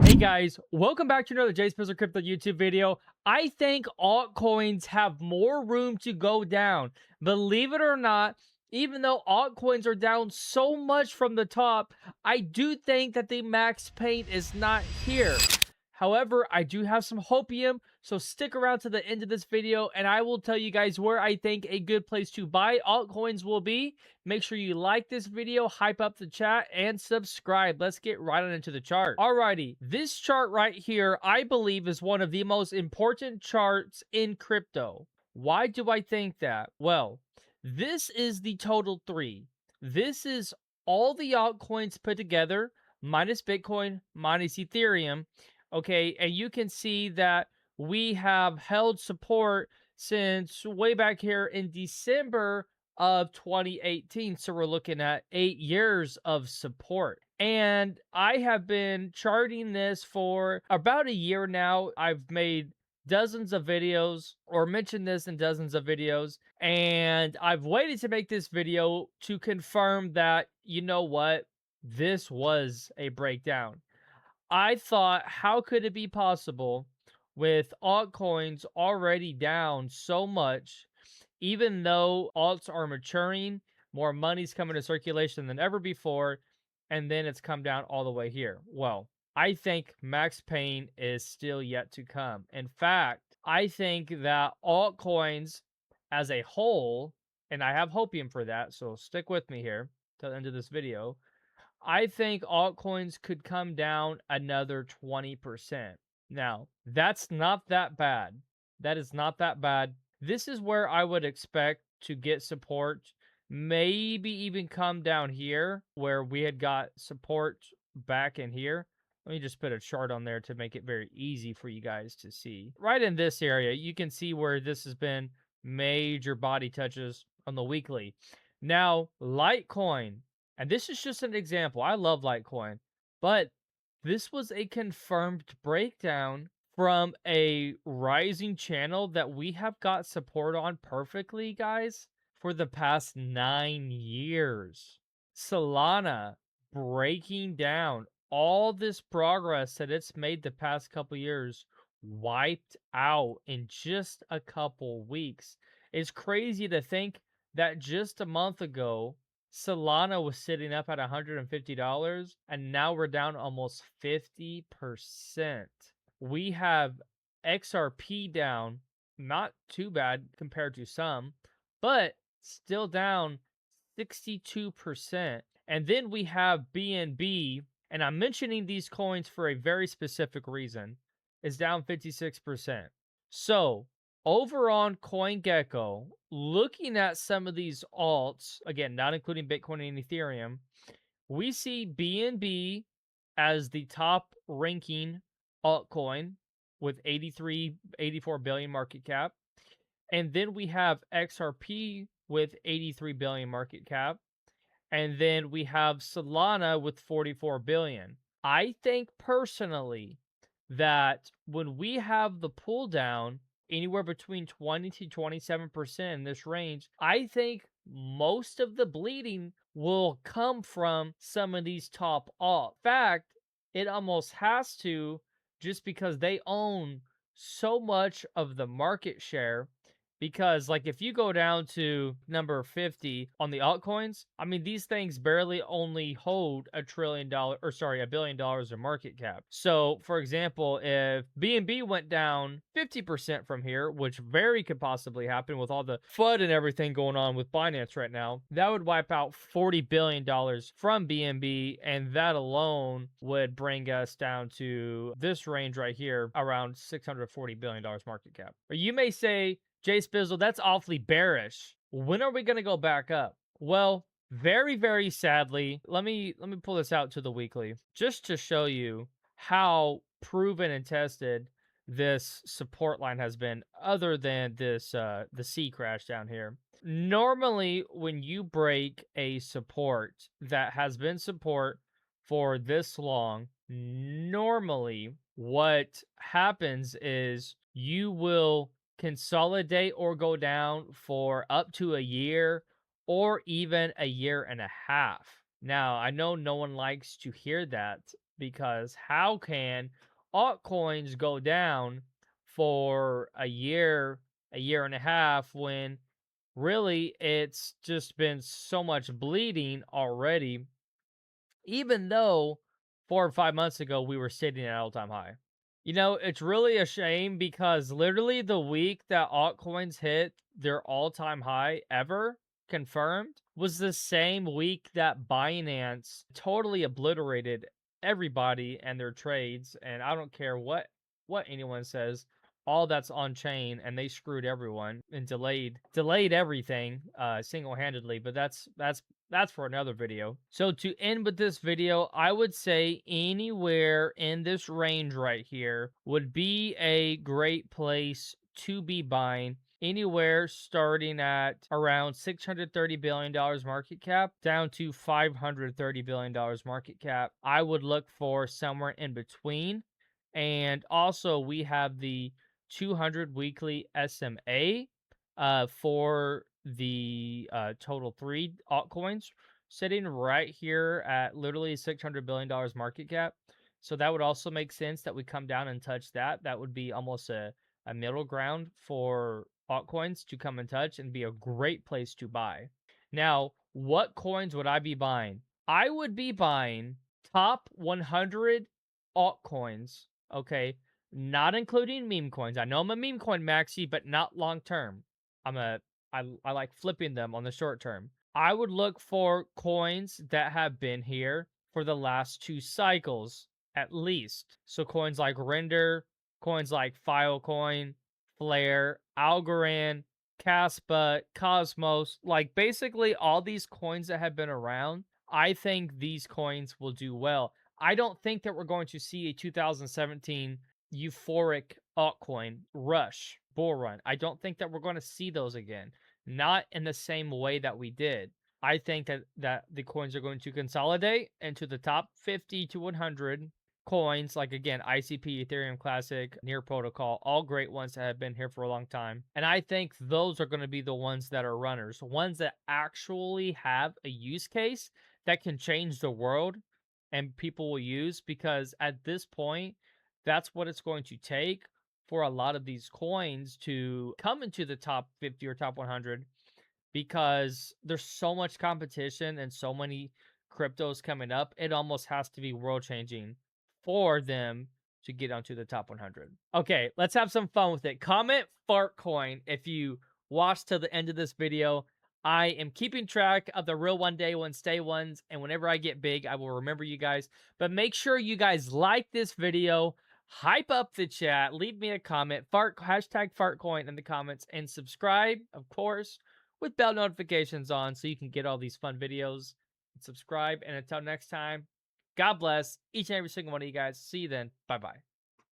Hey guys, welcome back to another JSpizzle Crypto YouTube video. I think altcoins have more room to go down. Believe it or not, even though altcoins are down so much from the top, I do think that the max pain is not here. However, I do have some hopium, so stick around to the end of this video and I will tell you guys where I think a good place to buy altcoins will be. Make sure you like this video, hype up the chat, and subscribe. Let's get right on into the chart. Alrighty, this chart right here, I believe, is one of the most important charts in crypto. Why do I think that? Well, this is the total 3. This is all the altcoins put together, minus Bitcoin, minus Ethereum. Okay, and you can see that we have held support since way back here in December of 2018. So we're looking at 8 years of support. And I have been charting this for about a year now. I've made dozens of videos or mentioned this in dozens of videos. And I've waited to make this video to confirm that, you know what, this was a breakdown. I thought, how could it be possible with altcoins already down so much, even though alts are maturing, more money's coming to circulation than ever before, and then it's come down all the way here? Well, I think max pain is still yet to come. In fact, I think that altcoins as a whole, and I have hopium for that, so stick with me here till the end of this video. I think altcoins could come down another 20%. Now, that's not that bad. That is not that bad. This is where I would expect to get support, maybe even come down here where we had got support back in here. Let me just put a chart on there to make it very easy for you guys to see. Right in this area, you can see where this has been major body touches on the weekly. Now, Litecoin, and this is just an example. I love Litecoin, but this was a confirmed breakdown from a rising channel that we have got support on perfectly, guys, for the past 9 years. Solana breaking down all this progress that it's made the past couple years, wiped out in just a couple weeks. It's crazy to think that just a month ago, Solana was sitting up at $150, and now we're down almost 50%. We have XRP down, not too bad compared to some, but still down 62%. And then we have BNB, and I'm mentioning these coins for a very specific reason, is down 56%. So over on CoinGecko, looking at some of these alts, again, not including Bitcoin and Ethereum, we see BNB as the top ranking altcoin with 84 billion market cap. And then we have XRP with 83 billion market cap. And then we have Solana with 44 billion. I think personally that when we have the pull down anywhere between 20 to 27% in this range, I think most of the bleeding will come from some of these top alt. In fact, it almost has to, just because they own so much of the market share. Because, like, if you go down to number 50 on the altcoins, I mean, these things barely only hold $1 billion of market cap. So, for example, if BNB went down 50% from here, which very could possibly happen with all the FUD and everything going on with Binance right now, that would wipe out $40 billion from BNB, and that alone would bring us down to this range right here, around $640 billion market cap. Or you may say, JSpizzle, that's awfully bearish. When are we going to go back up? Well, very, very sadly, let me pull this out to the weekly just to show you how proven and tested this support line has been, other than this the C crash down here. Normally, when you break a support that has been support for this long, normally what happens is you will consolidate or go down for up to a year or even a year and a half. Now, I know no one likes to hear that, because how can altcoins go down for a year and a half, when really it's just been so much bleeding already, even though 4 or 5 months ago we were sitting at all-time high. It's really a shame because literally the week that altcoins hit their all-time high ever confirmed was the same week that Binance totally obliterated everybody and their trades. And I don't care what anyone says, all that's on chain, and they screwed everyone and delayed everything single-handedly. But that's for another video. So to end with this video, I would say anywhere in this range right here would be a great place to be buying. Anywhere starting at around $630 billion market cap down to $530 billion market cap. I would look for somewhere in between. And also we have the 200 weekly SMA for the total 3 altcoins, sitting right here at literally $600 billion market cap. So that would also make sense that we come down and touch that. That would be almost a middle ground for altcoins to come and touch and be a great place to buy. Now, what coins would I be buying? I would be buying top 100 altcoins, okay? Not including meme coins. I know I'm a meme coin maxi, but not long term. I like flipping them on the short term. I would look for coins that have been here for the last 2 cycles at least. So coins like Render, coins like Filecoin, Flare, Algorand, Caspa, Cosmos, like basically all these coins that have been around. I think these coins will do well. I don't think that we're going to see a 2017 euphoric altcoin rush, bull run. I don't think that we're going to see those again. Not in the same way that we did. I think that the coins are going to consolidate into the top 50 to 100 coins, like again, ICP, Ethereum Classic, Near Protocol, all great ones that have been here for a long time. And I think those are going to be the ones that are runners, ones that actually have a use case that can change the world and people will use, because at this point, that's what it's going to take for a lot of these coins to come into the top 50 or top 100, because there's so much competition and so many cryptos coming up. It almost has to be world changing for them to get onto the top 100. Okay, let's have some fun with it. Comment fart coin if you watched till the end of this video. I am keeping track of the real one day one stay ones, and whenever I get big, I will remember you guys. But make sure you guys like this video, hype up the chat, leave me a comment, hashtag fartcoin in the comments, and subscribe, of course, with bell notifications on so you can get all these fun videos. Subscribe, and until next time, God bless each and every single one of you guys. See you then. Bye-bye.